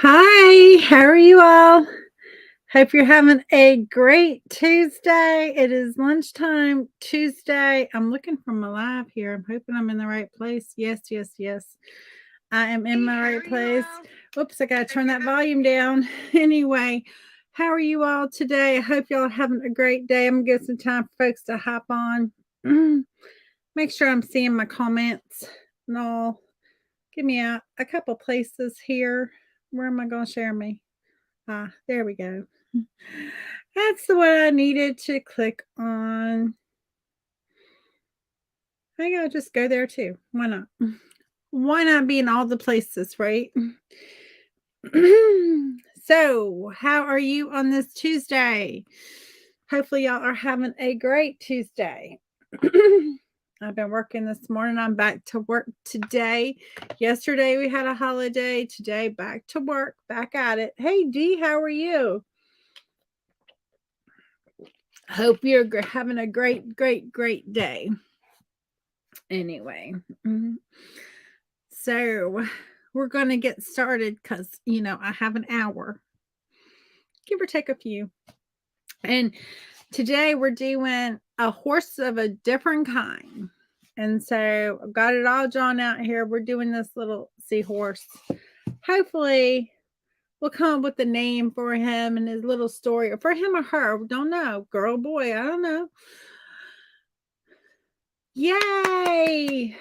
Hi, how are you all? Hope you're having a great Tuesday. It is lunchtime Tuesday. I'm looking for my live here. I'm hoping I'm in the right place. Yes, yes, yes. I am in my right place. Oops, I gotta turn that volume down. Anyway, how are you all today? I hope y'all are having a great day. I'm gonna give some time for folks to hop on. Make sure I'm seeing my comments and all. Give me a couple places here. Where am I gonna share me? Ah, there we go. That's the one I needed to click on. I think I'll just go there too. Why not? Why not be in all the places, right? So, how are you on this Tuesday? Hopefully, y'all are having a great Tuesday. I've been working this morning. I'm back to work today. Yesterday, we had a holiday. Today, back to work, back at it. Hey, Dee, how are you? Hope you're having a great, great, great day. Anyway, so we're going to get started because, I have an hour, give or take a few. And today we're doing a horse of a different kind. And so I've got it all drawn out here. We're doing this little seahorse. Hopefully, we'll come up with a name for him and his little story, or for him or her. We don't know. Girl, boy, I don't know. Yay!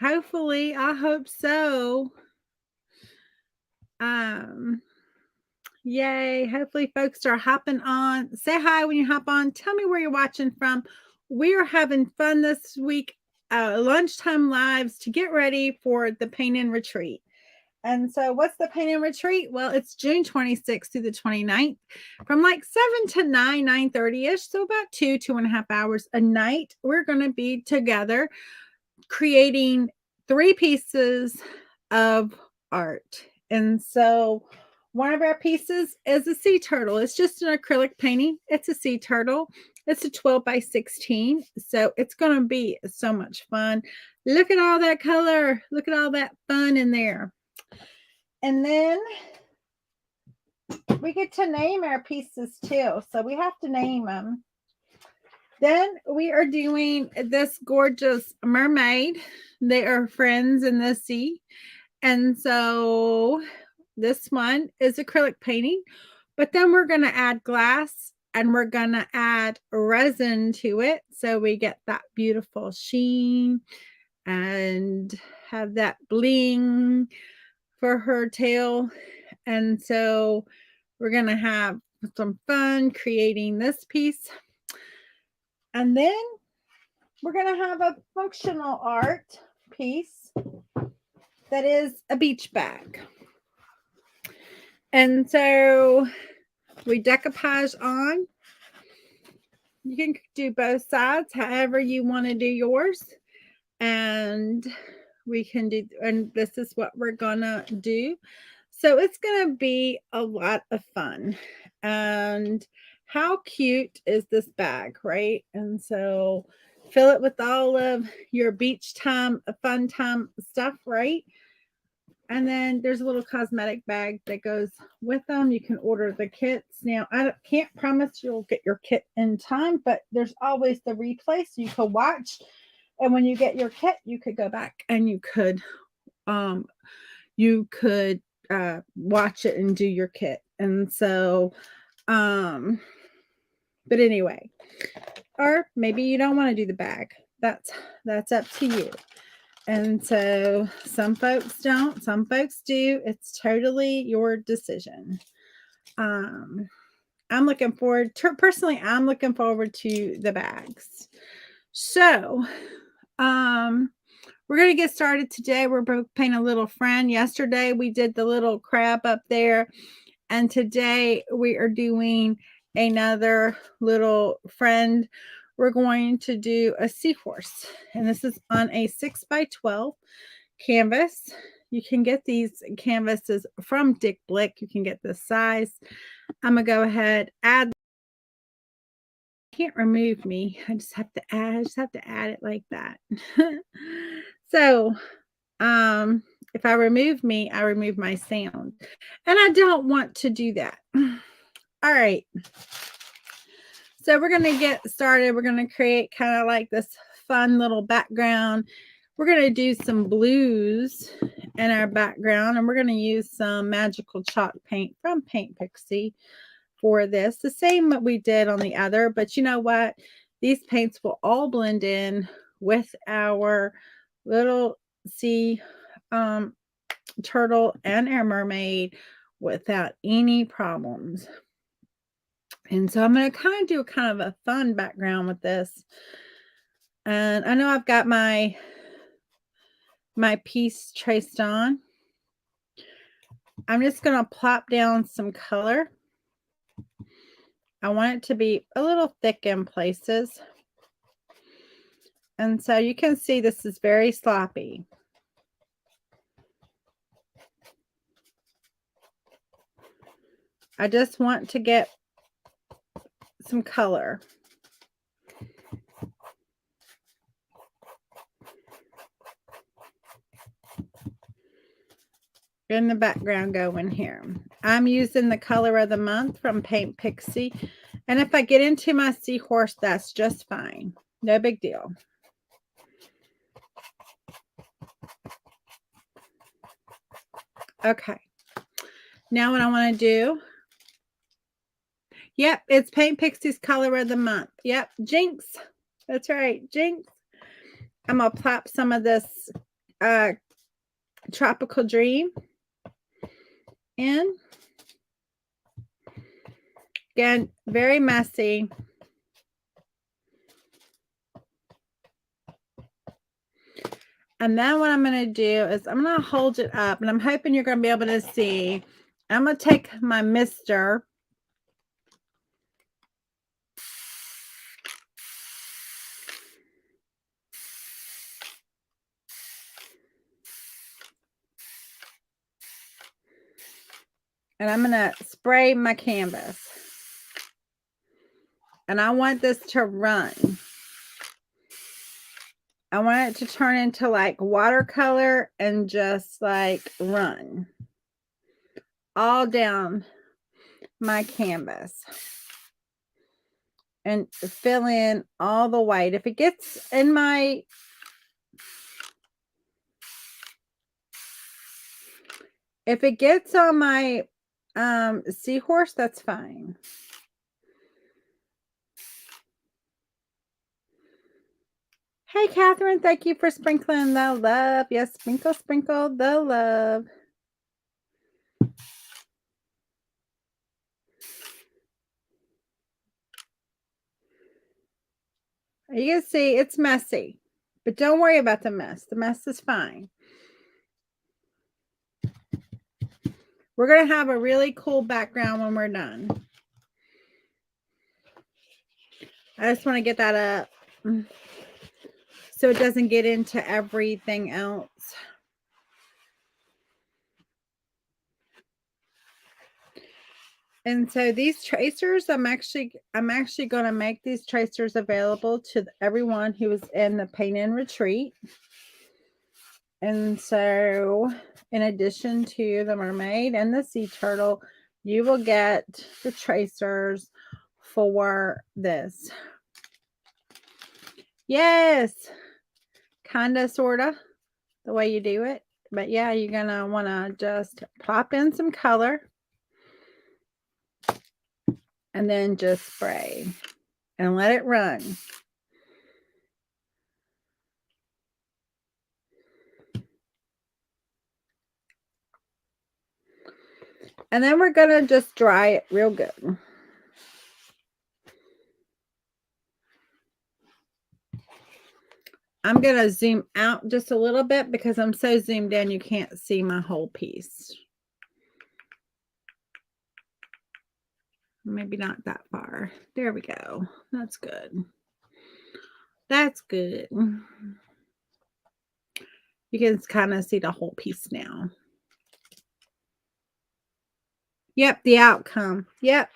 Hopefully, I hope so. Um, Yay. Hopefully, folks are hopping on. Say hi when you hop on. Tell me where you're watching from. We are having fun this week, lunchtime lives to get ready for the paint and retreat. And so, what's the paint and retreat? Well, it's June 26th through the 29th from like 7 to 9:30 ish. So, about 2.5 hours a night. We're going to be together creating 3 pieces of art. And so one of our pieces is a sea turtle. It's just an acrylic painting. It's a sea turtle. It's a 12 by 16. So it's going to be so much fun. Look at all that color. Look at all that fun in there. And then we get to name our pieces too. So we have to name them. Then we are doing this gorgeous mermaid. They are friends in the sea. And so this one is acrylic painting, but then we're going to add glass and we're going to add resin to it. So we get that beautiful sheen and have that bling for her tail. And so we're going to have some fun creating this piece. And then we're going to have a functional art piece that is a beach bag. And so we decoupage on. You can do both sides, however you want to do yours. And we can do, and this is what we're gonna do. So it's gonna be a lot of fun. And how cute is this bag, right? And so fill it with all of your beach time, fun time stuff, right? And then there's a little cosmetic bag that goes with them. You can order the kits. Now, I can't promise you'll get your kit in time, but there's always the replay so you could watch. And when you get your kit, you could go back and um you could watch it and do your kit. And so but anyway, or maybe you don't want to do the bag. That's up to you. And so some folks don't, some folks do. It's totally your decision. I'm looking forward to, personally, I'm looking forward to the bags. So, we're going to get started today. We're both painting a little friend. Yesterday we did the little crab up there. And today we are doing another little friend. We're going to do a seahorse. And this is on a 6 by 12 canvas. You can get these canvases from Dick Blick. You can get this size. I'm going to go ahead, add. Can't remove me. I just have to add it like that. So, If I remove me, I remove my sound. And I don't want to do that. All right. So we're going to get started. We're going to create kind of like this fun little background. We're going to do some blues in our background, and we're going to use some magical chalk paint from Paint Pixie for this. The same that we did on the other, but you know what? These paints will all blend in with our little sea turtle and our mermaid without any problems. And so I'm going to kind of do kind of a fun background with this. And I know I've got my piece traced on. I'm just going to plop down some color. I want it to be a little thick in places. And so you can see this is very sloppy. I just want to get some color. In the background going here. I'm using the color of the month from Paint Pixie. And if I get into my seahorse, that's just fine. No big deal. Okay. Now what I want to do. Yep, it's Paint Pixie's color of the month. Yep, Jinx. That's right, Jinx. I'm going to plop some of this Tropical Dream in. Again, very messy. And then what I'm going to do is I'm going to hold it up, and I'm hoping you're going to be able to see. I'm going to take my mister. And I'm going to spray my canvas. And I want this to run. I want it to turn into like watercolor and just like run all down my canvas and fill in all the white. If it gets in my on my seahorse, that's fine. Hey, Catherine, thank you for sprinkling the love. Yes, sprinkle, sprinkle the love. You can see it's messy, but don't worry about the mess. The mess is fine. We're going to have a really cool background when we're done. I just want to get that up so it doesn't get into everything else. And so these tracers, I'm actually going to make these tracers available to everyone who is in the Paint and Retreat. And so in addition to the mermaid and the sea turtle, you will get the tracers for this. Yes, kind of, sort of, the way you do it. But yeah, you're going to want to just pop in some color and then just spray and let it run. And then we're going to just dry it real good. I'm going to zoom out just a little bit because I'm so zoomed in you can't see my whole piece. Maybe not that far. There we go. That's good. That's good. You can kind of see the whole piece now. Yep, the outcome. Yep.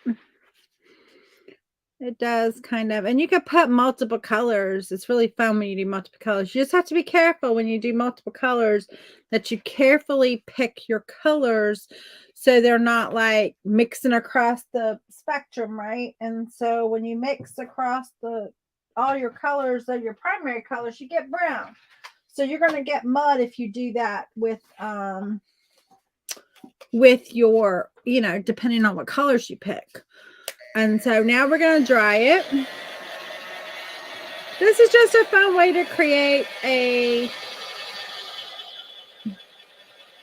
It does kind of, and you could put multiple colors. It's really fun when you do multiple colors. You just have to be careful when you do multiple colors that you carefully pick your colors so they're not like mixing across the spectrum, right? And so when you mix across all your colors of your primary colors, you get brown. So you're going to get mud if you do that with your, depending on what colors you pick. And so now we're going to dry it. This is just a fun way to create a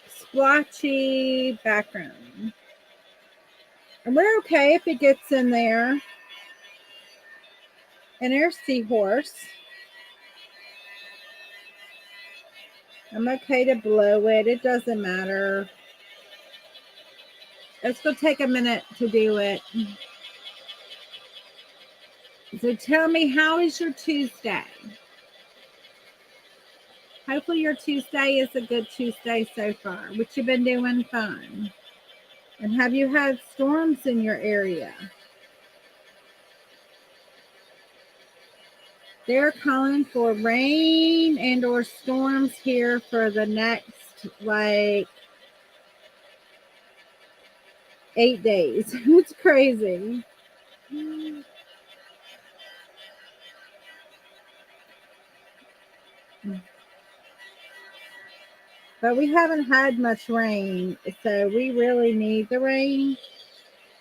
splotchy background. And we're okay if it gets in there. And there's Seahorse. I'm okay to blow it. It doesn't matter. It's going to take a minute to do it. So tell me, how is your Tuesday? Hopefully your Tuesday is a good Tuesday so far. What you been doing fun? And have you had storms in your area? They're calling for rain and or storms here for the next 8 days. It's crazy. But we haven't had much rain, so we really need the rain.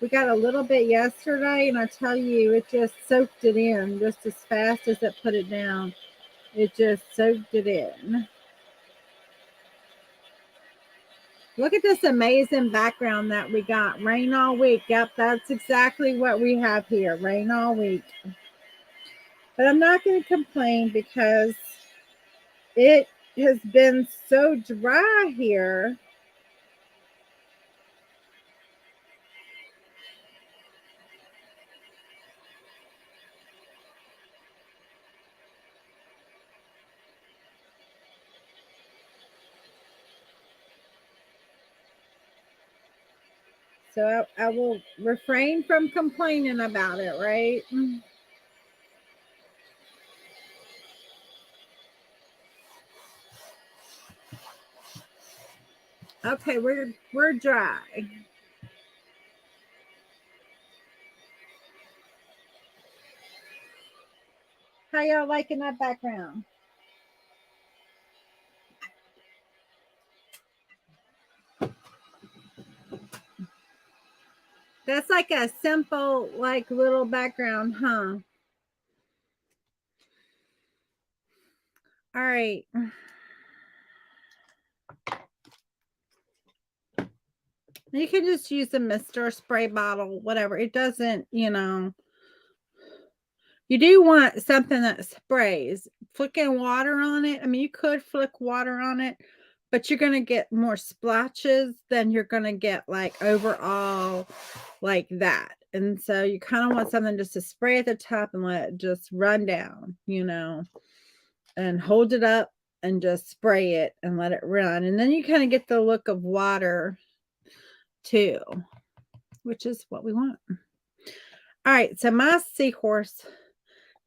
We got a little bit yesterday, and I tell you, it just soaked it in just as fast as it put it down. It just soaked it in. Look at this amazing background that we got. Rain all week. Yep, that's exactly what we have here. Rain all week. But I'm not going to complain because it has been so dry here. So I will refrain from complaining about it, right? Okay, we're dry. How y'all liking that background? That's like a simple, like little background, huh? All right. You can just use a mist or a spray bottle, whatever. It doesn't, you do want something that sprays. Flicking water on it. I mean, you could flick water on it, but you're going to get more splotches than you're going to get like overall like that. And so you kind of want something just to spray at the top and let it just run down, and hold it up and just spray it and let it run. And then you kind of get the look of water too, which is what we want. All right, so my seahorse,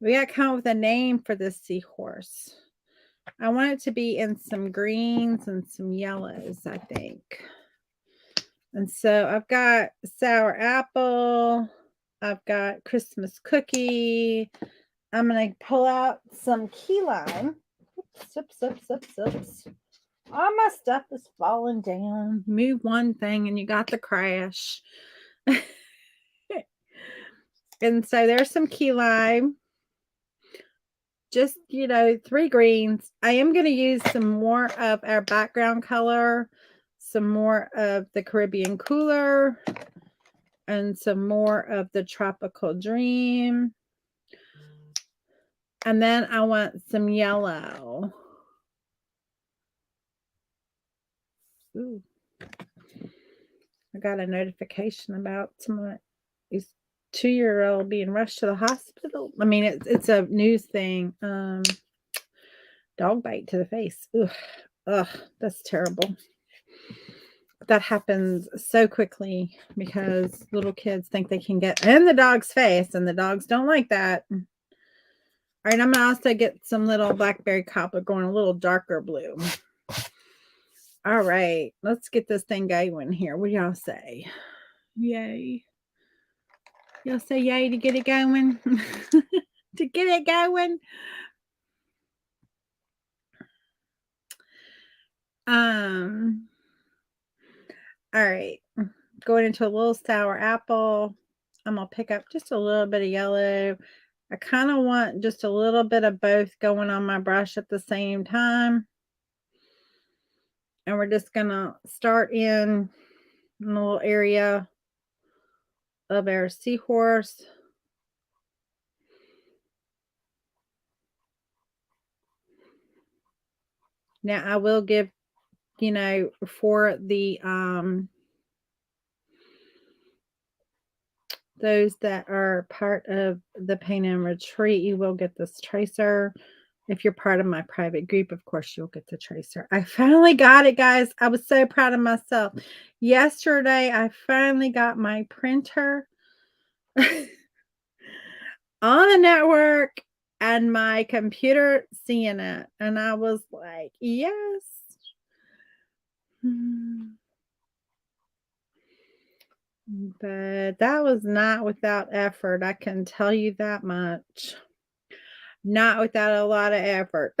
we got to come up with a name for this seahorse. I want it to be in some greens and some yellows, I think. And so I've got sour apple. I've got Christmas cookie. I'm going to pull out some key lime. Sips. All my stuff is falling down. Move one thing and you got the crash. And so there's some key lime. Just, 3 greens. I am going to use some more of our background color, some more of the Caribbean Cooler, and some more of the Tropical Dream. And then I want some yellow. Ooh. I got a notification about his 2-year-old being rushed to the hospital. I mean, it's a news thing. Dog bite to the face. Ugh, that's terrible. that happens so quickly because little kids think they can get in the dog's face, and the dogs don't like that. All right, I'm gonna also get some little blackberry cobbler going a little darker blue. All right, let's get this thing going here. What do y'all say? Yay. Y'all say yay to get it going? To get it going? All right. Going into a little sour apple. I'm going to pick up just a little bit of yellow. I kind of want just a little bit of both going on my brush at the same time. And we're just going to start in a little area of our seahorse. Now I will give, for the those that are part of the Paint and Retreat, you will get this tracer. If you're part of my private group, of course, you'll get the tracer. I finally got it, guys. I was so proud of myself. Yesterday, I finally got my printer on the network and my computer seeing it. And I was like, yes. But that was not without effort. I can tell you that much. Not without a lot of effort.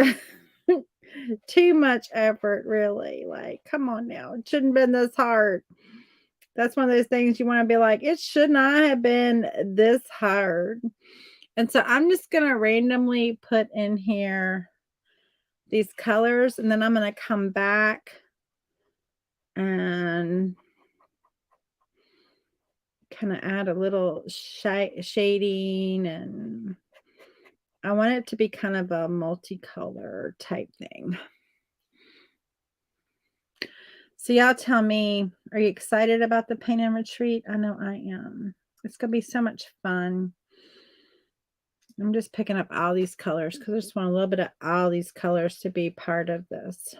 Too much effort, really. Like, come on now. It shouldn't have been this hard. That's one of those things you want to be like, it should not have been this hard. And so I'm just going to randomly put in here these colors, and then I'm going to come back and kind of add a little shading, and I want it to be kind of a multicolor type thing. So y'all tell me, are you excited about the Paint and Retreat? I know I am. It's going to be so much fun. I'm just picking up all these colors because I just want a little bit of all these colors to be part of this.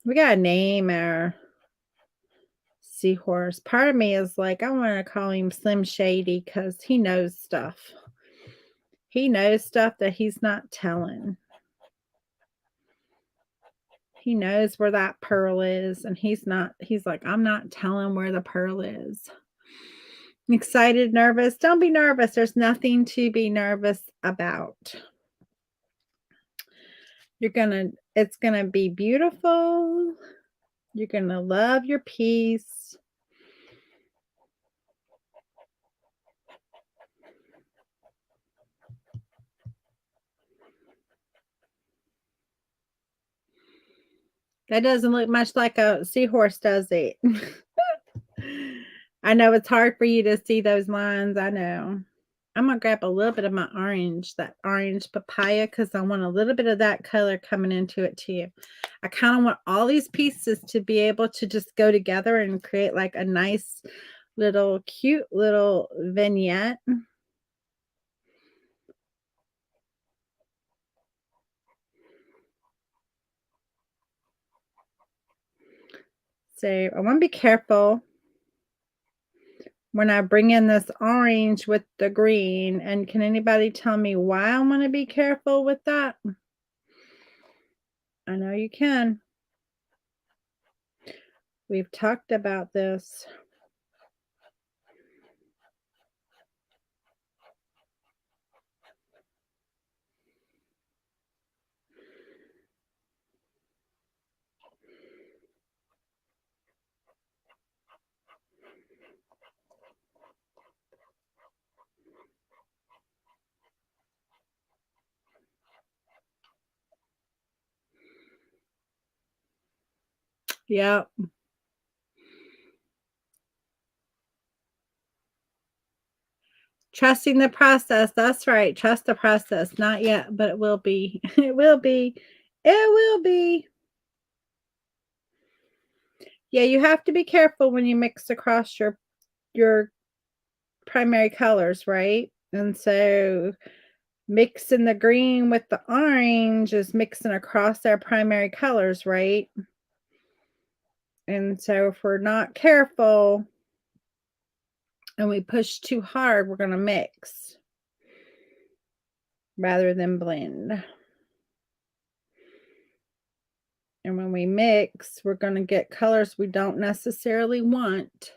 We got to name our seahorse. Part of me is like, I want to call him Slim Shady because he knows stuff. He knows stuff that he's not telling. He knows where that pearl is, and he's like, I'm not telling where the pearl is. Excited, nervous? Don't be nervous. There's nothing to be nervous about. It's gonna be beautiful. You're gonna love your piece. That doesn't look much like a seahorse, does it? I know it's hard for you to see those lines. I know. I'm going to grab a little bit of my orange, that orange papaya, because I want a little bit of that color coming into it too. I kind of want all these pieces to be able to just go together and create like a nice little cute little vignette. So I want to be careful when I bring in this orange with the green. And can anybody tell me why I want to be careful with that? I know you can. We've talked about this. Yep. Trusting the process. That's right. Trust the process. Not yet, but it will be. It will be. It will be. Yeah, you have to be careful when you mix across your primary colors, right? And so mixing the green with the orange is mixing across our primary colors, right? And so if we're not careful and we push too hard, we're going to mix rather than blend. And when we mix, we're going to get colors we don't necessarily want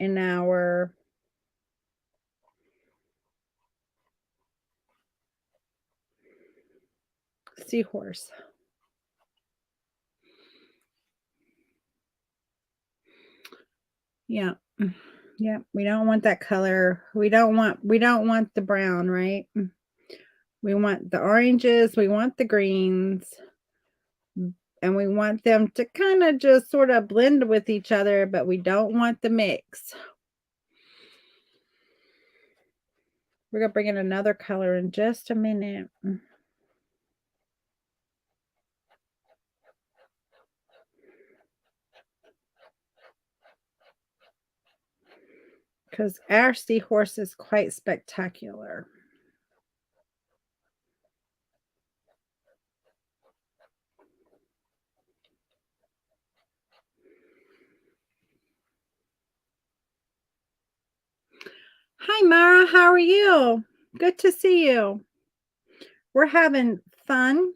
in our seahorse. Yeah. Yeah, we don't want that color. We don't want the brown, right? We want the oranges, we want the greens, and we want them to kind of just sort of blend with each other, but we don't want the mix. We're going to bring in another color in just a minute. Because our seahorse is quite spectacular. Hi, Mara. How are you? Good to see you. We're having fun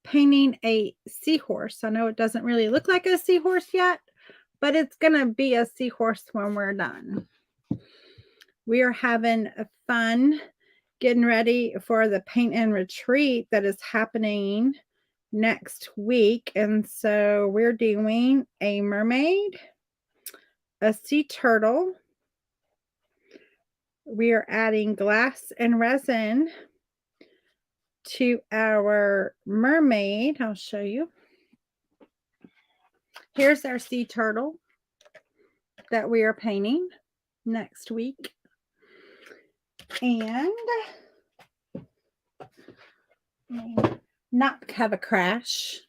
painting a seahorse. I know it doesn't really look like a seahorse yet, but it's going to be a seahorse when we're done. We are having fun getting ready for the paint and retreat that is happening next week. And so we're doing a mermaid, a sea turtle. We are adding glass and resin to our mermaid. I'll show you. Here's our sea turtle that we are painting next week. And not have a crash.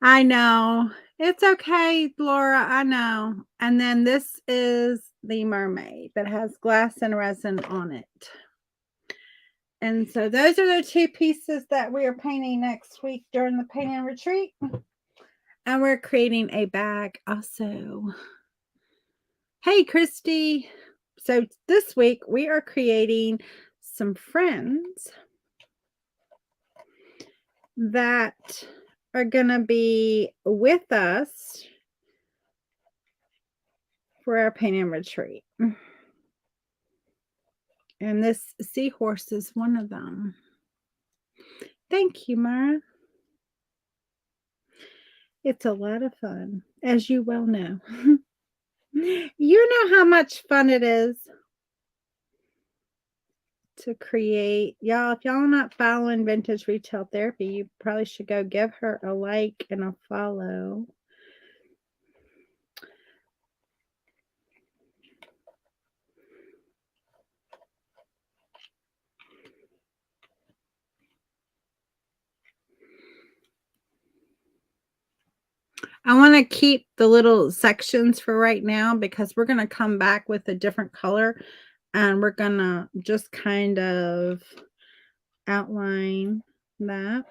I know. It's okay, Laura. I know. And then this is the mermaid that has glass and resin on it. And so those are the two pieces that we are painting next week during the paint and retreat. And we're creating a bag also. Hey, Christy. So this week we are creating some friends that are going to be with us for our paint and retreat. And this seahorse is one of them. Thank you, Mara. It's a lot of fun, as you well know. You know how much fun it is to create. Y'all, if y'all are not following Vintage Retail Therapy, you probably should go give her a like and a follow. I want to keep the little sections for right now because we're going to come back with a different color and we're going to just kind of outline that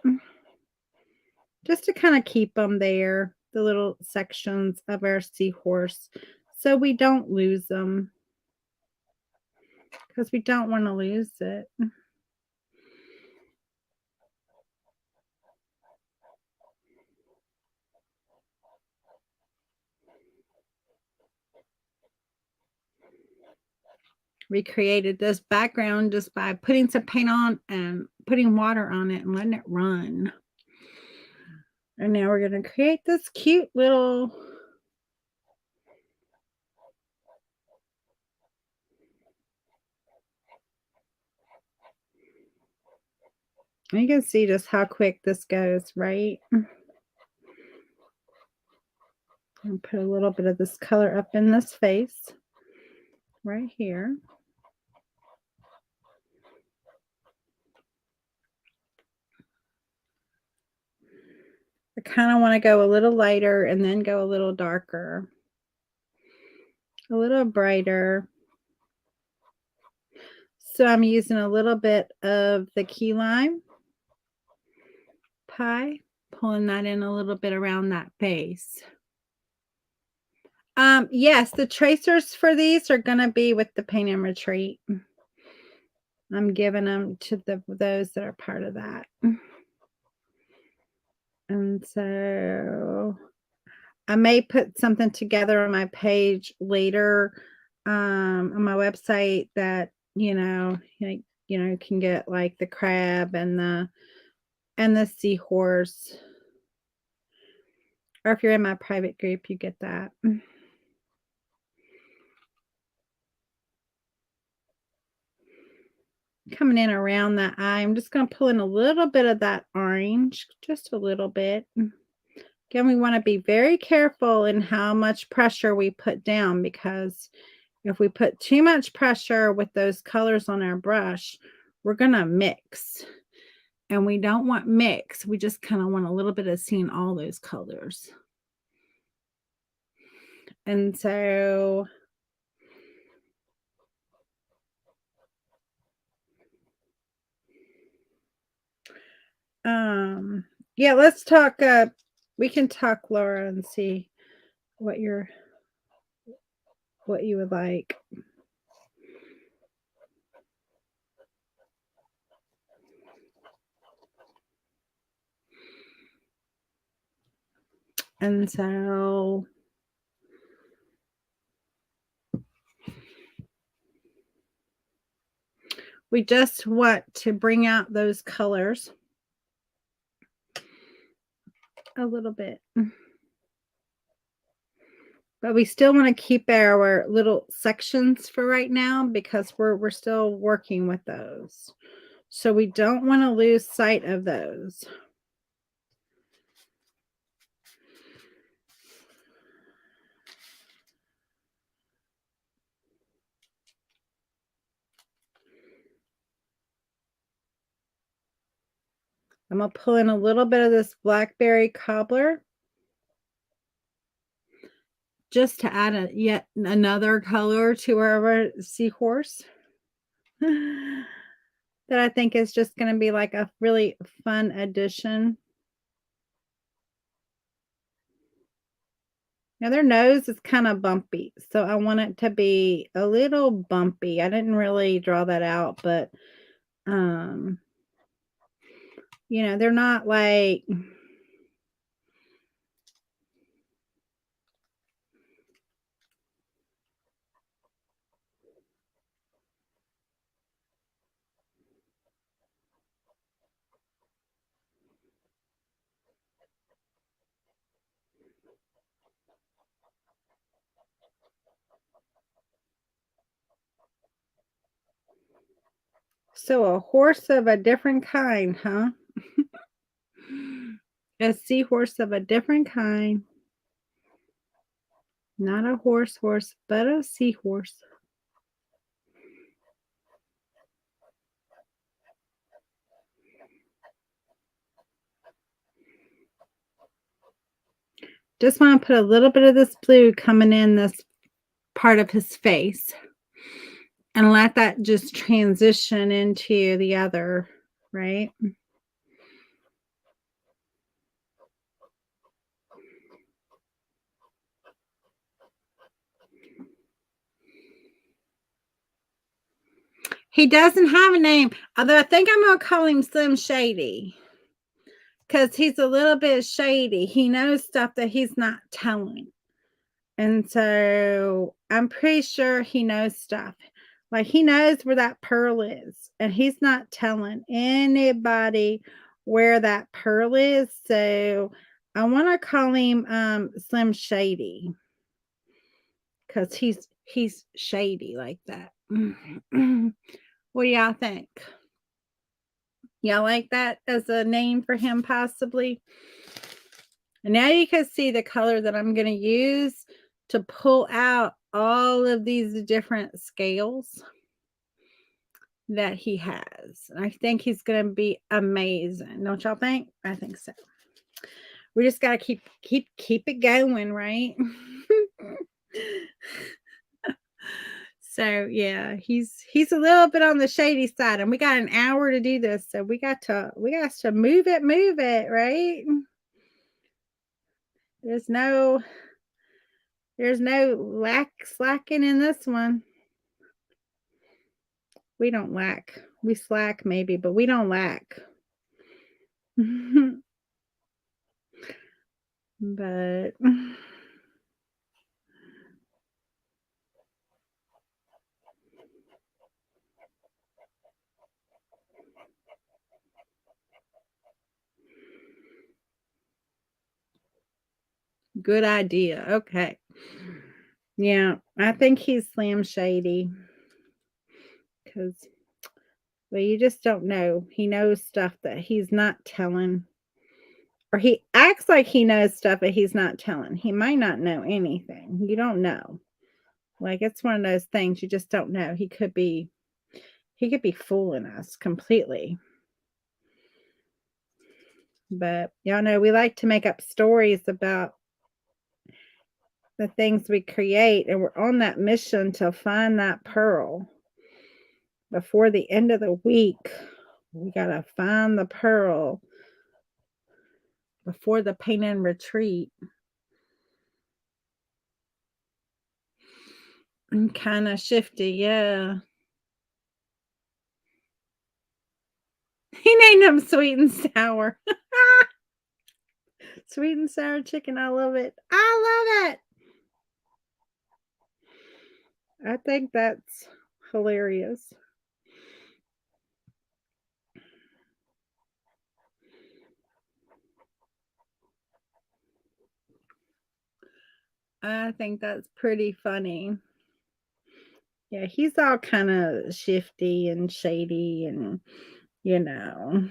just to kind of keep them there, the little sections of our seahorse, so we don't lose them because we don't want to lose it. We created this background just by putting some paint on and putting water on it and letting it run. And now we're going to create this cute little you can see just how quick this goes, right? And put a little bit of this color up in this face right here. I kind of want to go a little lighter and then go a little darker, a little brighter. So I'm using a little bit of the key lime pie Pulling that in a little bit around that face. Yes, the tracers for these are gonna be with the Paint and Retreat. I'm giving them to those that are part of that. And so I may put something together on my page later, on my website that, you can get like the crab and the seahorse. Or if you're in my private group, you get that. Coming in around that eye, I'm just going to pull in a little bit of that orange, just a little bit. Again, we want to be very careful in how much pressure we put down, because if we put too much pressure with those colors on our brush, we're going to mix. And we don't want mix. We just kind of want a little bit of seeing all those colors. And so yeah, let's talk we can talk, Laura, and see what you would like. And so we just want to bring out those colors a little bit. But we still want to keep our little sections for right now, because we're still working with those. So we don't want to lose sight of those. I'm going to pull in a little bit of this blackberry cobbler, just to add yet another color to our seahorse. That I think is just going to be like a really fun addition. Now their nose is kind of bumpy, so I want it to be a little bumpy. I didn't really draw that out, but they're not like so a horse of a different kind, huh? A seahorse of a different kind. Not a horse, but a seahorse. Just want to put a little bit of this blue coming in this part of his face, and let that just transition into the other, right? He doesn't have a name, although I think I'm going to call him Slim Shady, because he's a little bit shady. He knows stuff that he's not telling. And so I'm pretty sure he knows stuff. Like, he knows where that pearl is, and he's not telling anybody where that pearl is. So I want to call him Slim Shady, because he's shady like that. What do y'all think? Y'all like that as a name for him, possibly? And now you can see the color that I'm going to use to pull out all of these different scales that he has. I think he's going to be amazing. Don't y'all think? I think so. We just got to keep it going, right? So yeah, he's a little bit on the shady side, and we got an hour to do this, so we got to move it, right? There's no slacking in this one. We don't lack. We slack maybe, but we don't lack. But good idea. Okay. Yeah, I think he's Slim Shady because, well, you just don't know. He knows stuff that he's not telling, or he acts like he knows stuff that he's not telling. He might not know anything. You don't know. Like, it's one of those things you just don't know. He could be fooling us completely. But y'all know we like to make up stories about the things we create, and we're on that mission to find that pearl before the end of the week. We got to find the pearl before the pain and retreat. And kind of shifty, yeah. He named him Sweet and Sour. Sweet and sour chicken. I love it. I love it. I think that's hilarious. I think that's pretty funny. Yeah, he's all kind of shifty and shady and, you know,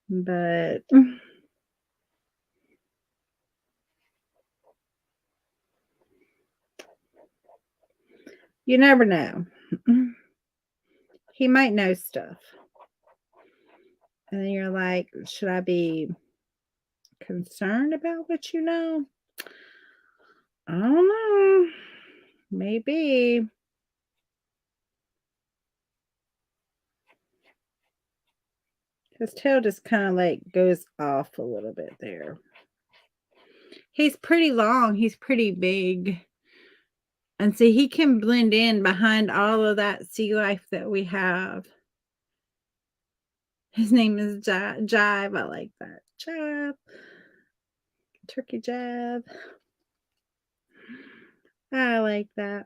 but you never know. He might know stuff. And then you're like, should I be concerned about what you know? I don't know. Maybe. His tail just kind of like goes off a little bit there. He's pretty long. He's pretty big. And see, he can blend in behind all of that sea life that we have. His name is Jive. I like that. Jive. Turkey Jive. I like that.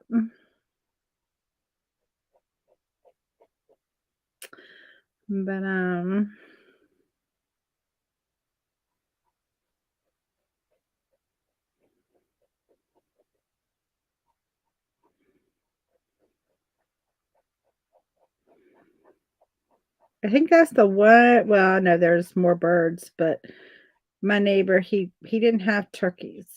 But I think that's the one. Well, I know there's more birds, but my neighbor, he didn't have turkeys.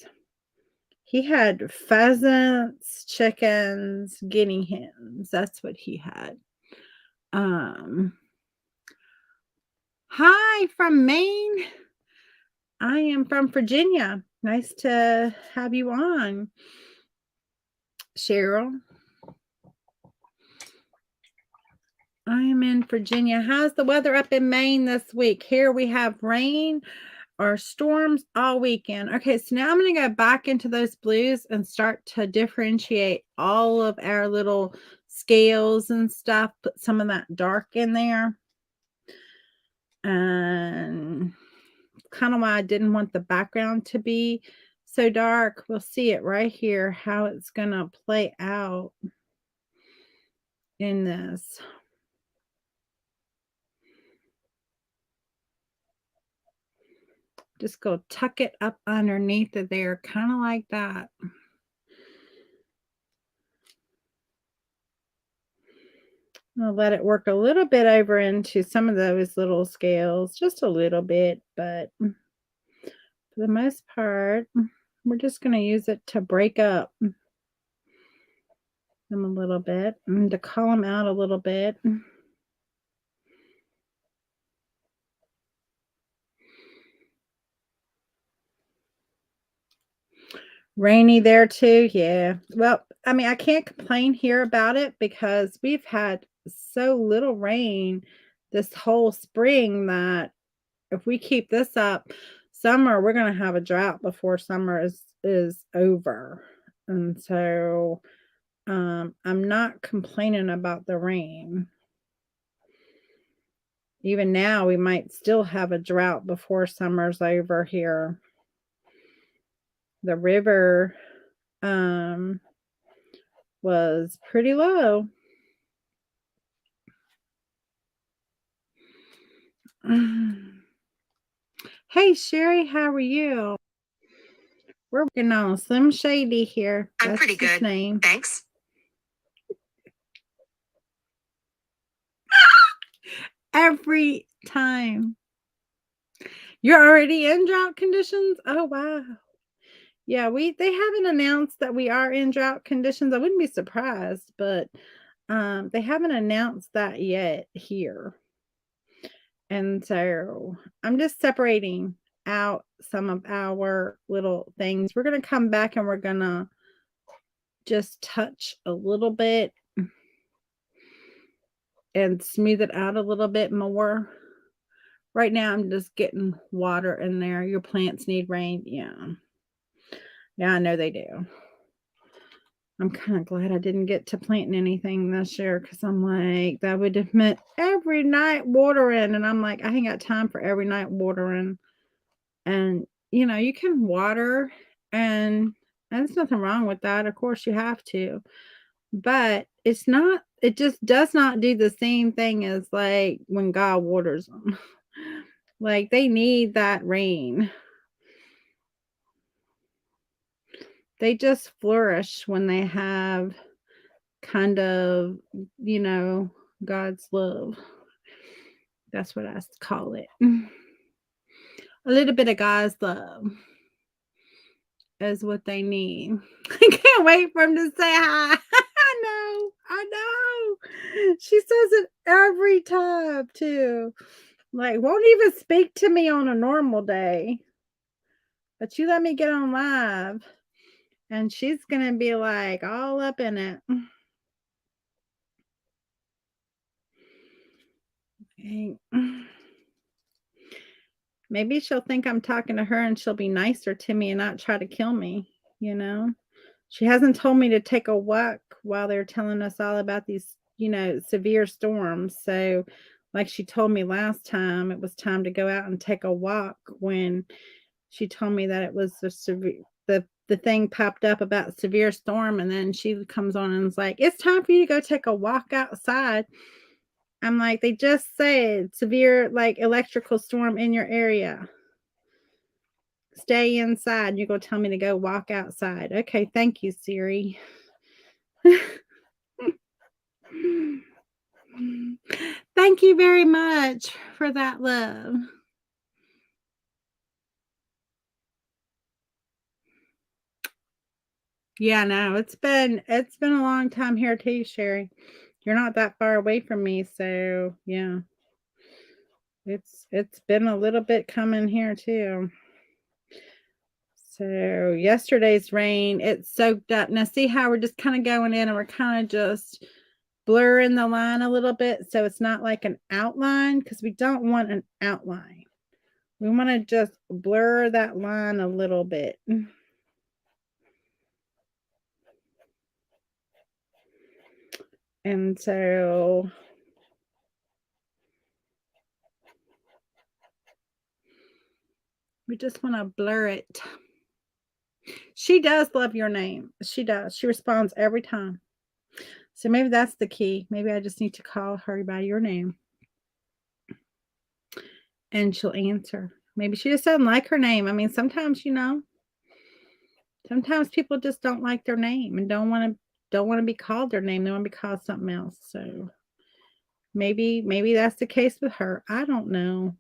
He had pheasants, chickens, guinea hens. That's what he had. Um, Hi from Maine. I am from Virginia. Nice to have you on, Cheryl. I am in Virginia. How's the weather up in Maine this week? Here we have rain or storms all weekend. Okay, so now I'm going to go back into those blues and start to differentiate all of our little scales and stuff. Put some of that dark in there. And kind of why I didn't want the background to be so dark. We'll see it right here, how it's going to play out in this. Just go tuck it up underneath of there, kind of like that. I'll let it work a little bit over into some of those little scales, just a little bit, but for the most part, we're just going to use it to break up them a little bit and to call them out a little bit. Rainy there too, yeah. Well, I mean, I can't complain here about it because we've had so little rain this whole spring that if we keep this up, summer, we're gonna have a drought before summer is over. And so I'm not complaining about the rain. Even now, we might still have a drought before summer's over here. The river was pretty low. Hey, Sherry, how are you? We're working on Slim Shady here. I'm That's pretty his good. name. Thanks. Every time. You're already in drought conditions? Oh, wow. Yeah, they haven't announced that we are in drought conditions. I wouldn't be surprised, but they haven't announced that yet here. And so I'm just separating out some of our little things. We're going to come back and we're going to just touch a little bit and smooth it out a little bit more. Right now, I'm just getting water in there. Your plants need rain. Yeah. Yeah, I know they do. I'm kind of glad I didn't get to planting anything this year because I'm like, that would have meant every night watering. And I'm like, I ain't got time for every night watering. And, you can water and there's nothing wrong with that. Of course, you have to. But it just does not do the same thing as like when God waters them. Like they need that rain. They just flourish when they have kind of, God's love. That's what I call it. A little bit of God's love is what they need. I can't wait for him to say hi. I know. She says it every time too. Like, won't even speak to me on a normal day. But you let me get on live. And she's gonna be like all up in it. Okay. Maybe she'll think I'm talking to her and she'll be nicer to me and not try to kill me, you know? She hasn't told me to take a walk while they're telling us all about these, severe storms. So, like she told me last time, it was time to go out and take a walk when she told me that it was the thing popped up about severe storm, and then she comes on and is like, "It's time for you to go take a walk outside." I'm like, "They just said severe like electrical storm in your area. Stay inside." You're gonna tell me to go walk outside. Okay, thank you, Siri. Thank you very much for that love. Yeah, no, it's been a long time here too, Sherry. You're not that far away from me, so yeah. It's been a little bit coming here too. So yesterday's rain, it soaked up. Now see how we're just kind of going in and we're kind of just blurring the line a little bit so it's not like an outline because we don't want an outline. We want to just blur that line a little bit. And so we just want to blur it. She does love your name. She does. She responds every time. So maybe that's the key. Maybe I just need to call her by your name and she'll answer. Maybe she just doesn't like her name. I mean, sometimes, sometimes people just don't like their name and don't want to be called their name. They want to be called something else. So maybe that's the case with her. I don't know.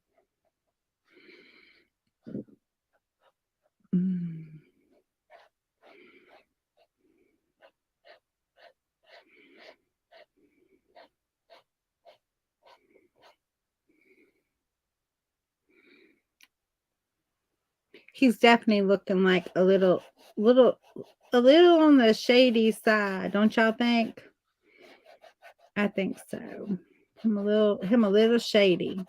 He's definitely looking like little a little on the shady side, don't y'all think? I think so. him a little shady.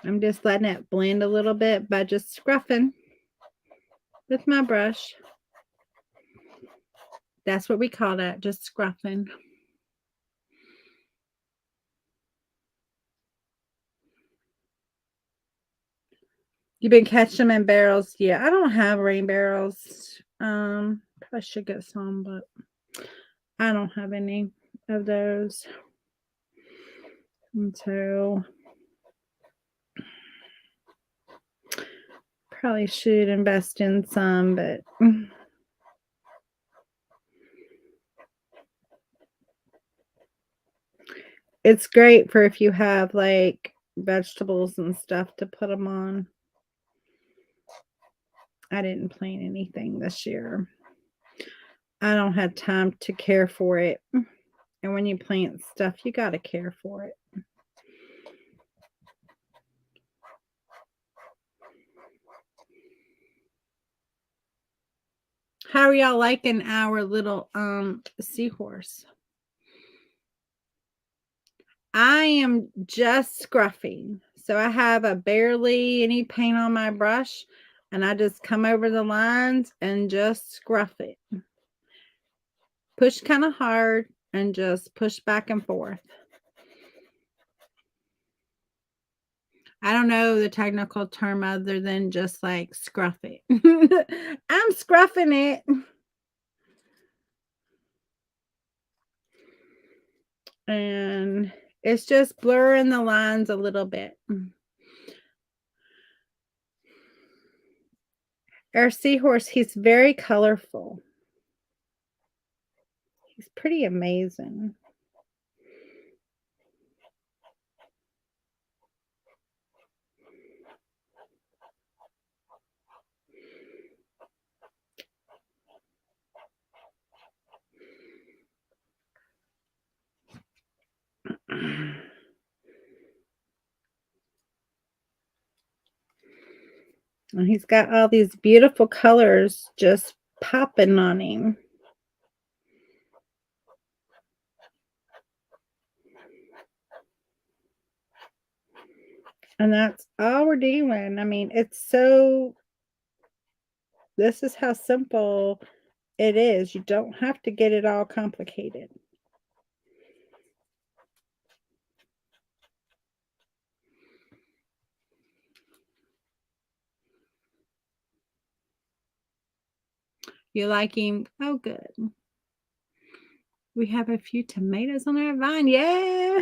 I'm just letting it blend a little bit by just scruffing with my brush. That's what we call that, just scruffing. You've been catching them in barrels. Yeah, I don't have rain barrels. Probably should get some, but I don't have any of those. And so probably should invest in some, but it's great for if you have like vegetables and stuff to put them on. I didn't plant anything this year. I don't have time to care for it. And when you plant stuff, you got to care for it. How are y'all liking our little seahorse? I am just scruffing. So I have a barely any paint on my brush, and I just come over the lines and just scruff it. Push kind of hard and just push back and forth. I don't know the technical term other than just like scruff it. I'm scruffing it. And it's just blurring the lines a little bit. Our seahorse, he's very colorful. He's pretty amazing. And he's got all these beautiful colors just popping on him. And that's all we're doing. I mean, this is how simple it is. You don't have to get it all complicated. You like him? Oh, good. We have a few tomatoes on our vine. Yeah.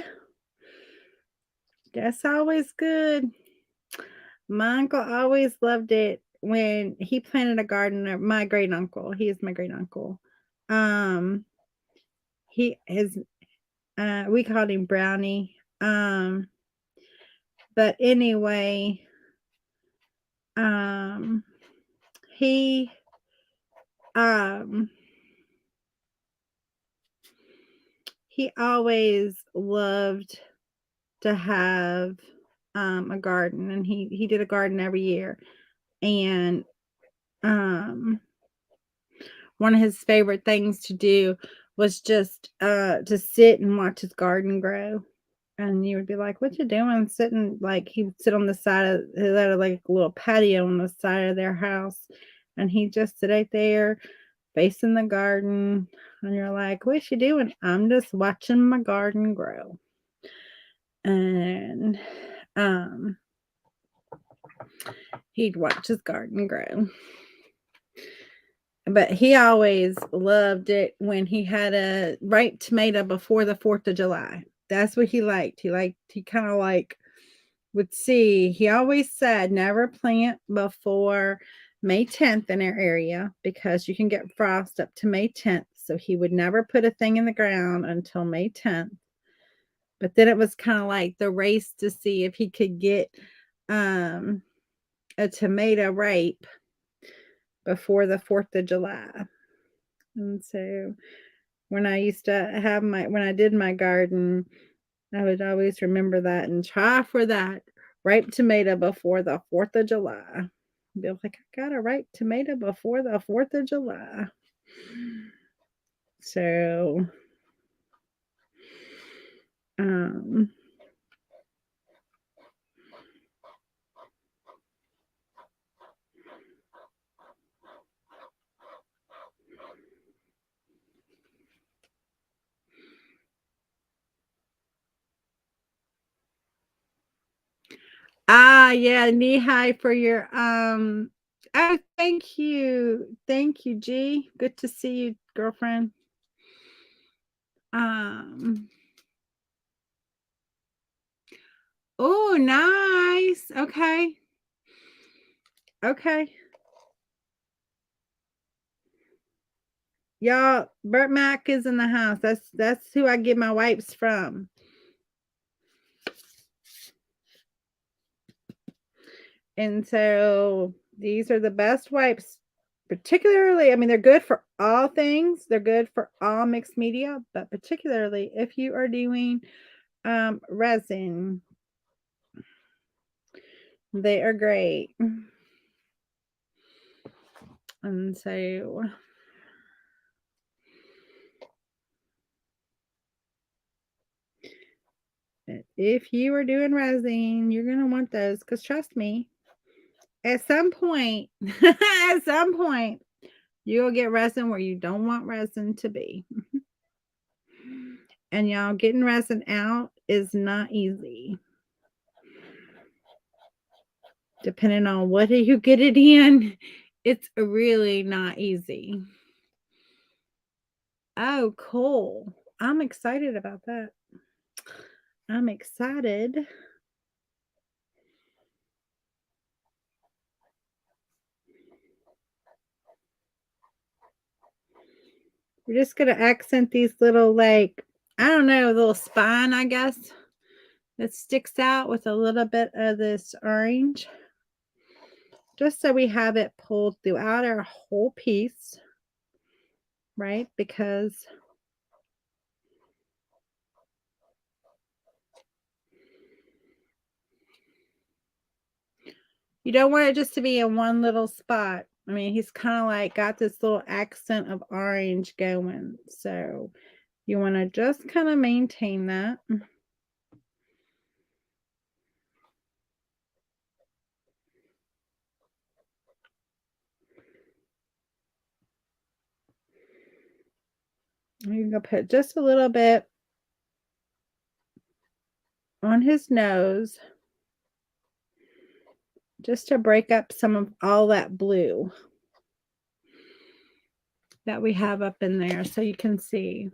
That's always good. My uncle always loved it when he planted a garden. My great uncle, he is my great uncle. He is we called him Brownie. But anyway, he um he always loved to have a garden, and he did a garden every year. And one of his favorite things to do was just to sit and watch his garden grow. And you would be like, "What you doing?" Sitting like he would sit on the side of he had like a little patio on the side of their house, and he just sit out there facing the garden. And you're like, "What you doing?" "I'm just watching my garden grow." And he'd watch his garden grow. But he always loved it when he had a ripe tomato before the 4th of July. That's what he liked. He kind of like would see. He always said never plant before May 10th in our area because you can get frost up to May 10th. So he would never put a thing in the ground until May 10th. But then it was kind of like the race to see if he could get a tomato ripe before the 4th of July. And so when I used to have when I did my garden, I would always remember that and try for that ripe tomato before the 4th of July. Be like, I got a ripe tomato before the 4th of July. So Um, yeah, knee high for your oh, thank you. Thank you, G. Good to see you, girlfriend. Um, oh, nice. Okay. Okay. Y'all, Burt Mac is in the house. That's who I get my wipes from. And so these are the best wipes, particularly, I mean, they're good for all things. They're good for all mixed media, but particularly if you are doing resin, they are great. And so if you are doing resin, you're going to want those because trust me, at some point, at some point, you'll get resin where you don't want resin to be. And y'all, getting resin out is not easy. Depending on what you get it in, it's really not easy. Oh, cool. I'm excited about that. I'm excited. We're just going to accent these little, like, I don't know, little spine, I guess, that sticks out with a little bit of this orange. Just so we have it pulled throughout our whole piece, right? Because you don't want it just to be in one little spot. I mean, he's kind of like got this little accent of orange going. So you want to just kind of maintain that. You're going to put just a little bit on his nose just to break up some of all that blue that we have up in there so you can see.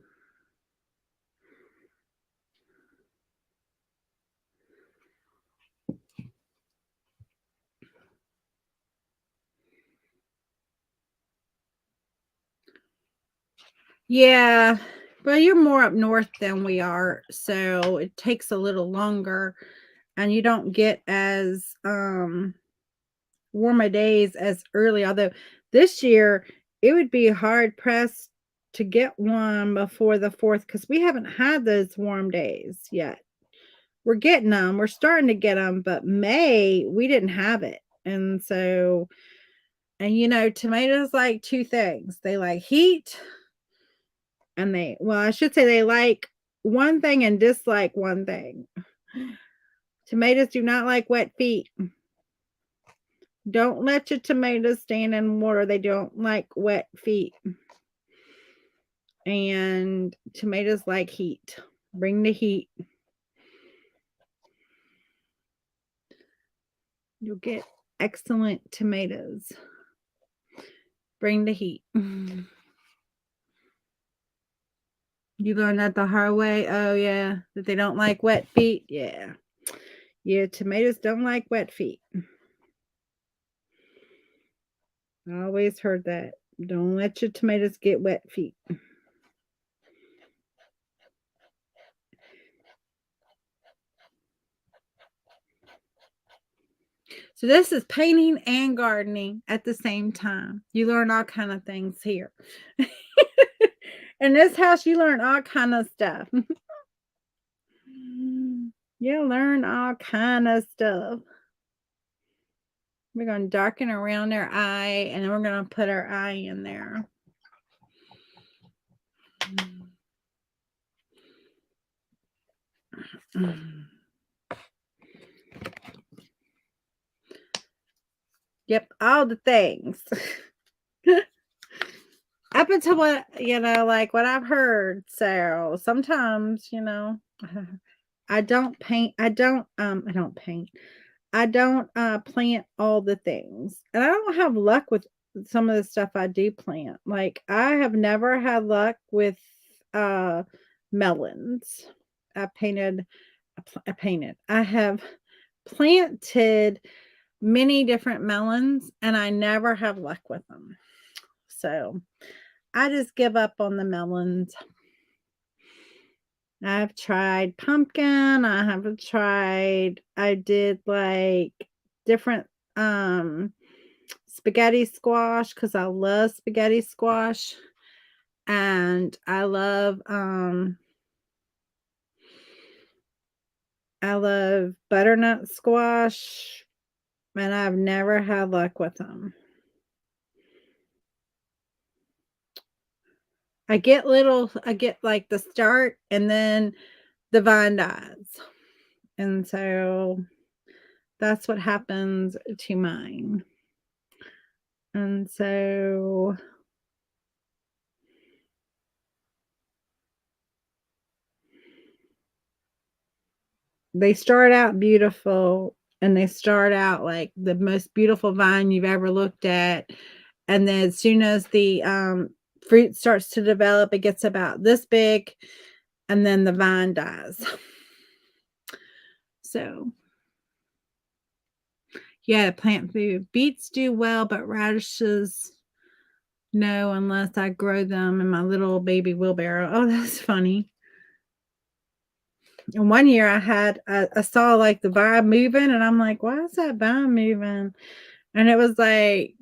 Yeah, but you're more up north than we are, so it takes a little longer and you don't get as warmer days as early. Although this year it would be hard pressed to get one before the 4th because we haven't had those warm days yet. We're getting them, we're starting to get them, but May we didn't have it. And so, and you know, tomatoes like two things. They like heat and well, I should say they like one thing and dislike one thing. Tomatoes do not like wet feet. Don't let your tomatoes stand in water. They don't like wet feet. And tomatoes like heat. Bring the heat. You'll get excellent tomatoes. Bring the heat. You learned that the hard way? Oh, yeah. That they don't like wet feet? Yeah. Yeah, tomatoes don't like wet feet. I always heard that. Don't let your tomatoes get wet feet. So this is painting and gardening at the same time. You learn all kind of things here. In this house, you learn all kind of stuff. You learn all kind of stuff. We're going to darken around our eye, and then we're going to put our eye in there. Yep, all the things. Up until what, like what I've heard. So sometimes, I don't paint. I don't paint. I don't plant all the things. And I don't have luck with some of the stuff I do plant. Like I have never had luck with uh melons. I painted I have planted many different melons and I never have luck with them. So I just give up on the melons. I've tried pumpkin. I did like different spaghetti squash because I love spaghetti squash. And I love butternut squash. And I've never had luck with them. I get like the start and then the vine dies. And so that's what happens to mine. And so they start out beautiful and they start out like the most beautiful vine you've ever looked at. And then as soon as the fruit starts to develop, it gets about this big and then the vine dies. So yeah, plant food. Beets do well, but radishes, no, unless I grow them in my little baby wheelbarrow. Oh, that's funny. And one year I saw like the vine moving, and I'm like, why is that vine moving? And it was like,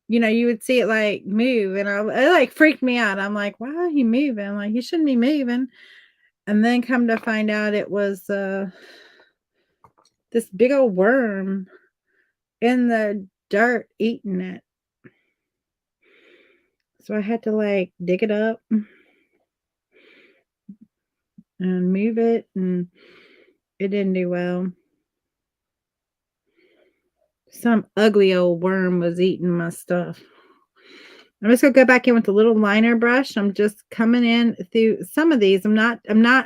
you would see it like move, and it like freaked me out. I'm like, why are you moving? Like, you shouldn't be moving. And then come to find out it was this big old worm in the dirt eating it. So I had to like dig it up and move it, and it didn't do well. Some ugly old worm was eating my stuff. I'm just gonna go back in with a little liner brush. I'm just coming in through some of these. I'm not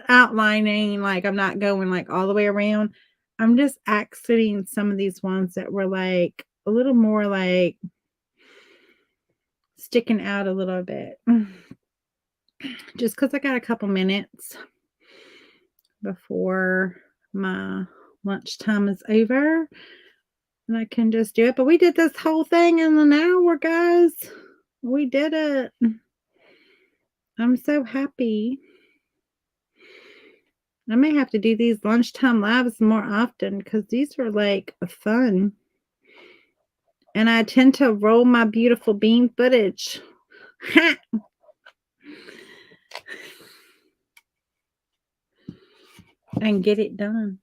outlining, like I'm not going like all the way around. I'm just accenting some of these ones that were like a little more like sticking out a little bit. Just because I got a couple minutes before my lunchtime is over. And I can just do it. But we did this whole thing in an hour, guys. We did it. I'm so happy. I may have to do these lunchtime lives more often because these were like fun. And I tend to roll my beautiful bean footage. And get it done.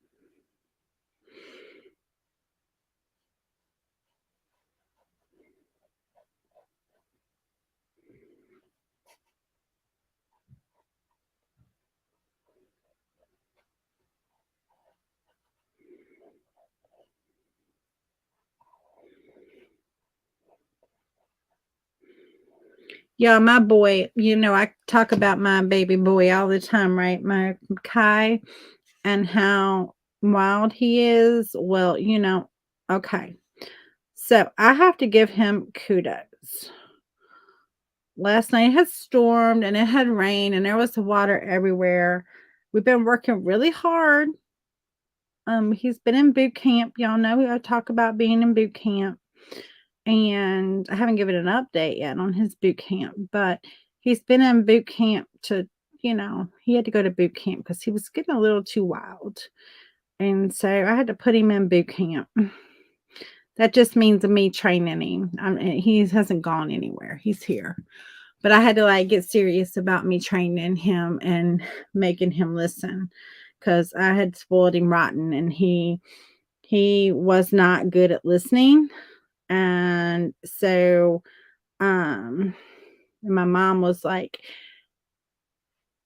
Yeah, my boy, I talk about my baby boy all the time, right? My Kai, and how wild he is. Well, okay. So I have to give him kudos. Last night it had stormed and it had rained and there was water everywhere. We've been working really hard. He's been in boot camp. Y'all know I talk about being in boot camp. And I haven't given an update yet on his boot camp, but he's been in boot camp he had to go to boot camp because he was getting a little too wild. And so I had to put him in boot camp. That just means me training him. He hasn't gone anywhere. He's here. But I had to like get serious about me training him and making him listen because I had spoiled him rotten and he was not good at listening. And so my mom was like,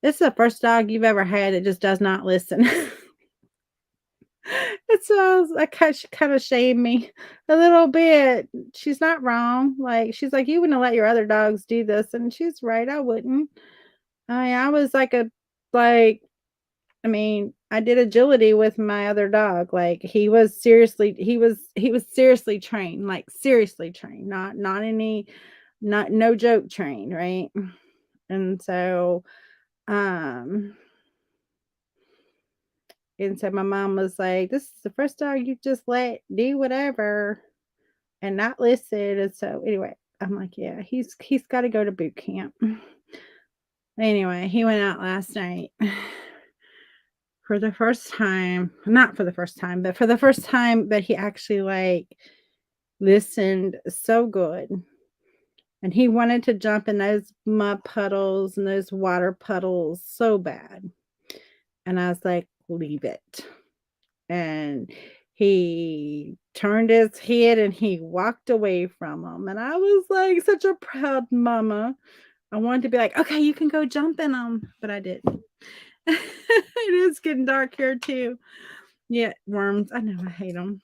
this is the first dog you've ever had that just does not listen. And so she kind of shamed me a little bit. She's not wrong. Like she's like, you wouldn't let your other dogs do this, and she's right. I wouldn't. I was like I mean, I did agility with my other dog. Like he was seriously trained, like seriously trained, not any not no joke trained, right? And so um and so my mom was like, "This is the first dog you just let do whatever and not listen." And so anyway, I'm like, "Yeah, he's got to go to boot camp." Anyway, he went out last night for the first time, not for the first time, but for the first time that he actually like listened so good. And he wanted to jump in those mud puddles and those water puddles so bad. And I was like, leave it. And he turned his head and he walked away from him. And I was like such a proud mama. I wanted to be like, okay, you can go jump in them, but I didn't. It is getting dark here too. Yeah, worms. I know I hate them.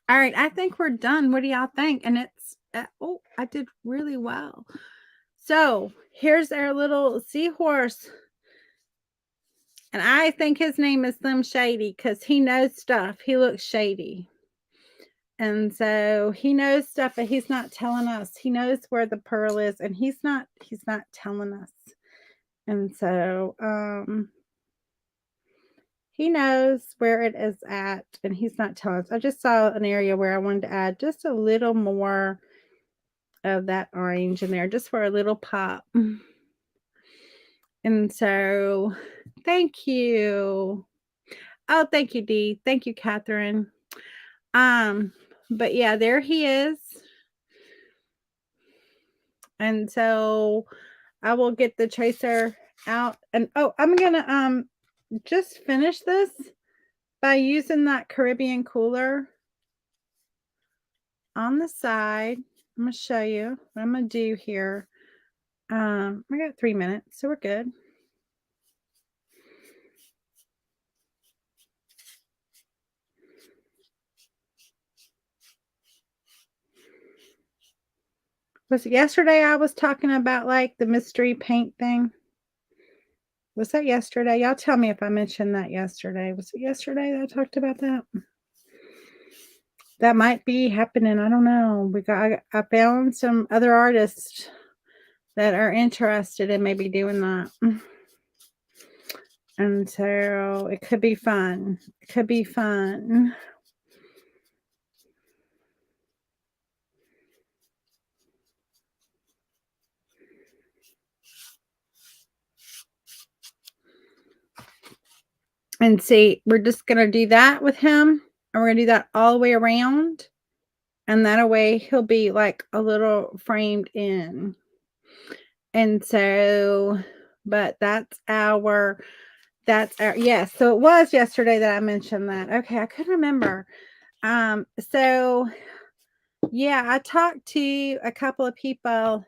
All right, I think we're done. What do y'all think? And it's oh, I did really well. So here's our little seahorse. And I think his name is Slim Shady because he knows stuff. He looks shady. And so he knows stuff, but he's not telling us. He knows where the pearl is, and he's not telling us. And so he knows where it is at, and he's not telling us. I just saw an area where I wanted to add just a little more of that orange in there, just for a little pop. And so thank you. Oh, thank you, Dee. Thank you, Catherine. But yeah, there he is. And so I will get the tracer out. And oh, I'm gonna just finish this by using that Caribbean cooler on the side. I'm gonna show you what I'm gonna do here. I got 3 minutes, so we're good. Was it yesterday I was talking about like the mystery paint thing? Was that yesterday? Y'all tell me if I mentioned that yesterday. Was it yesterday that I talked about that? That might be happening. I don't know. I found some other artists that are interested in maybe doing that. And so it could be fun. It could be fun. And see, we're just going to do that with him. And we're going to do that all the way around. And that way he'll be like a little framed in. And so, but yes. So it was yesterday that I mentioned that. Okay, I couldn't remember. So yeah, I talked to a couple of people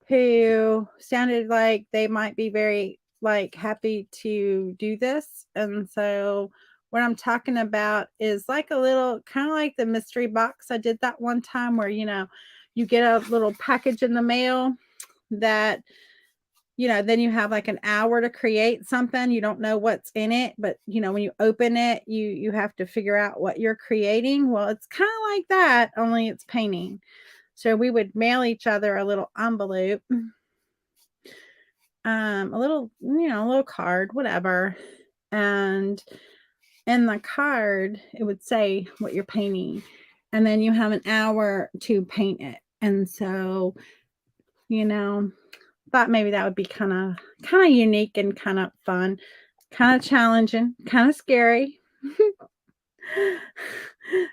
who sounded like they might be very like happy to do this. And so what I'm talking about is like a little kind of like the mystery box. I did that one time where, you get a little package in the mail that, then you have like an hour to create something. You don't know what's in it, but when you open it, you have to figure out what you're creating. Well, it's kind of like that, only it's painting. So we would mail each other a little envelope, a little card, whatever. And in the card, it would say what you're painting. And then you have an hour to paint it. And so, thought maybe that would be kind of unique and kind of fun, kind of challenging, kind of scary.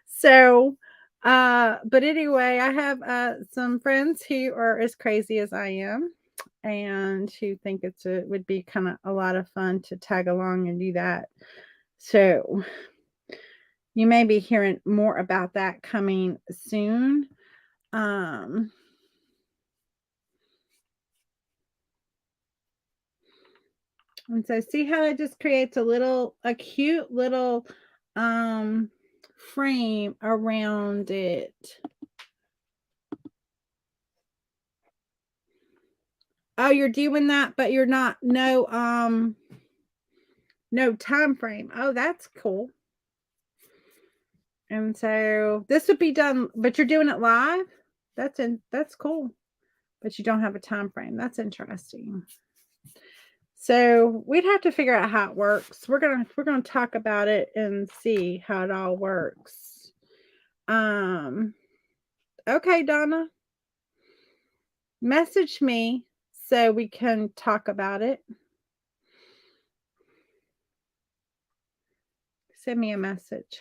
So, but anyway, I have some friends who are as crazy as I am and who think it would be kind of a lot of fun to tag along and do that. So you may be hearing more about that coming soon. And so see how it just creates a cute little frame around it. Oh, you're doing that, but you're not no time frame. Oh, that's cool. And so this would be done, but you're doing it live? That's cool. But you don't have a time frame. That's interesting. So we'd have to figure out how it works. We're gonna talk about it and see how it all works. Okay, Donna. Message me so we can talk about it. Send me a message.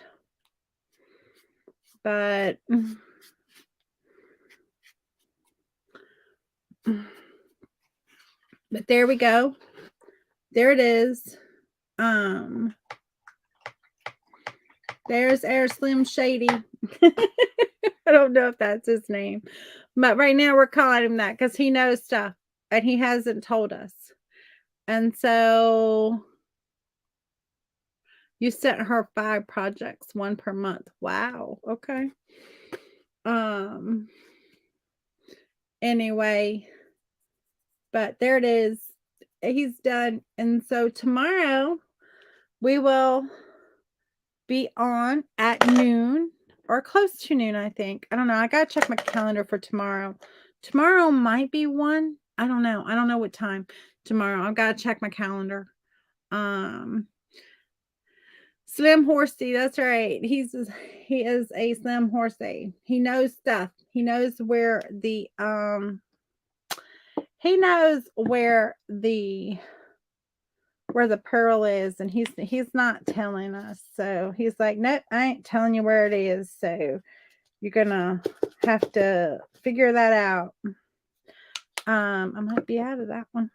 But there we go. There it is. There's our Slim Shady. I don't know if that's his name. But right now we're calling him that because he knows stuff and he hasn't told us. And so you sent her 5 projects, 1 per month. Wow. Okay. Anyway, but there it is. He's done. And so tomorrow we will be on at noon or close to noon, I think. I don't know. I got to check my calendar for tomorrow. Tomorrow might be 1. I don't know. I don't know what time tomorrow. I've got to check my calendar. Slim Horsey, that's right. He is a Slim Horsey. He knows stuff. He knows where the pearl is, and he's not telling us. So he's like, nope, I ain't telling you where it is. So you're gonna have to figure that out. I might be out of that one,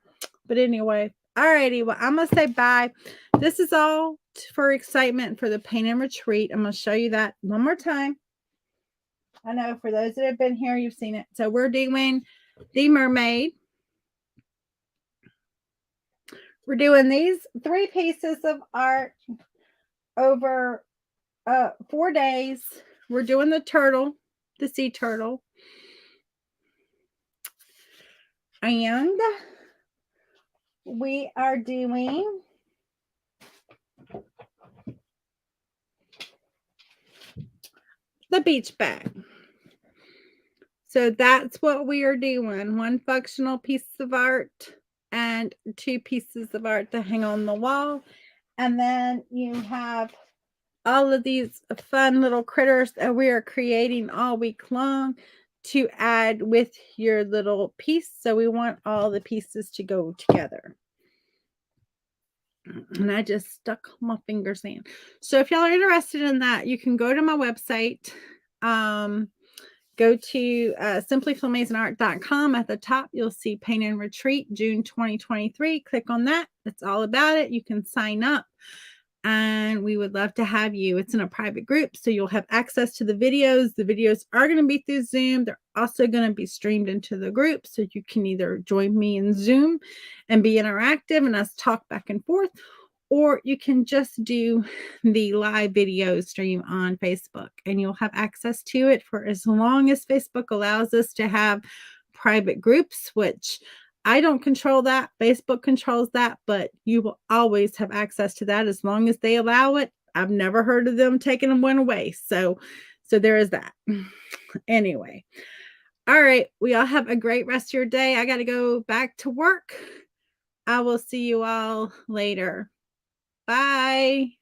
but anyway. Alrighty, well, I'm gonna say bye. This is all for excitement for the paint and retreat. I'm gonna show you that one more time. I know for those that have been here, you've seen it. So we're doing the mermaid. We're doing these 3 pieces of art over 4 days. We're doing the turtle, the sea turtle. And we are doing the beach bag. So that's what we are doing. 1 functional piece of art and 2 pieces of art to hang on the wall. And then you have all of these fun little critters that we are creating all week long to add with your little piece. So we want all the pieces to go together. And I just stuck my fingers in. So if y'all are interested in that, you can go to my website. Go to simplyfilmamazingart.com. At the top, you'll see Paint and Retreat, June 2023. Click on that. That's all about it. You can sign up. And we would love to have you. It's in a private group, so you'll have access to the videos. The videos are going to be through Zoom. They're also going to be streamed into the group, so you can either join me in Zoom and be interactive and us talk back and forth, or you can just do the live video stream on Facebook, and you'll have access to it for as long as Facebook allows us to have private groups, which I don't control that. Facebook controls that, but you will always have access to that as long as they allow it. I've never heard of them taking one away. So there is that. Anyway. All right. We all have a great rest of your day. I got to go back to work. I will see you all later. Bye.